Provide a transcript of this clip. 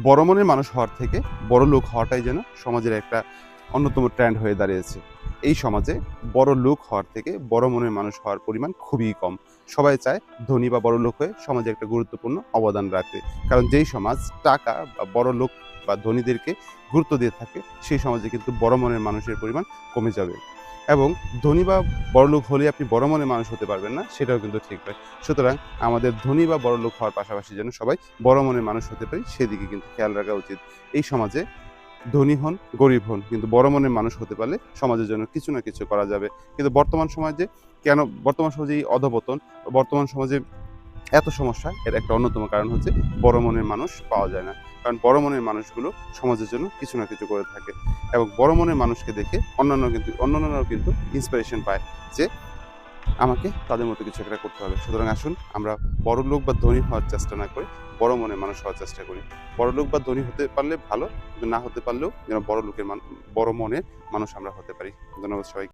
বড় মনের মানুষ হওয়ার থেকে বড় লোক হওয়াটাই যেন সমাজের একটা অন্যতম ট্রেন্ড হয়ে দাঁড়িয়েছে। এই সমাজে বড় লোক হওয়ার থেকে বড় মনের মানুষ হওয়ার পরিমাণ খুবই কম। সবাই চায় ধনী বা বড় লোক হয়ে সমাজে একটা গুরুত্বপূর্ণ অবদান রাখতে। কারণ যেই সমাজ টাকা বা বড় লোক বা ধনীদেরকে গুরুত্ব দিয়ে থাকে, সেই সমাজে কিন্তু বড় মনের মানুষের পরিমাণ কমে যাবে। এবং ধনী বা বড়লোক হলে আপনি বড় মনের মানুষ হতে পারবেন না, সেটাও কিন্তু ঠিক নয়। সুতরাং আমাদের ধনী বা বড়লোক হওয়ার পাশাপাশি যেন সবাই বড় মনের মানুষ হতে পারি, সেদিকে কিন্তু খেয়াল রাখা উচিত। এই সমাজে ধনী হন, গরিব হন, কিন্তু বড় মনের মানুষ হতে পারলে সমাজের জন্য কিছু না কিছু করা যাবে। কিন্তু বর্তমান সমাজে এই অধঃপতন, বর্তমান সমাজে এত সমস্যা, এর একটা অন্যতম কারণ হচ্ছে বড় মনের মানুষ পাওয়া যায় না। কারণ বড় মনের মানুষগুলো সমাজের জন্য কিছু না কিছু করে থাকে এবং বড় মনের মানুষকে দেখে অন্যান্যরাও কিন্তু ইন্সপিরেশন পায় যে আমাকে তাদের মতো কিছু একটা করতে হবে। সুতরাং আসুন আমরা বড়লোক বা ধনী হওয়ার চেষ্টা না করে বড় মনের মানুষ হওয়ার চেষ্টা করি। বড়লোক বা ধনী হতে পারলে ভালো, কিন্তু না হতে পারলেও যেন বড় মনের মানুষ আমরা হতে পারি। ধন্যবাদ সবাইকে।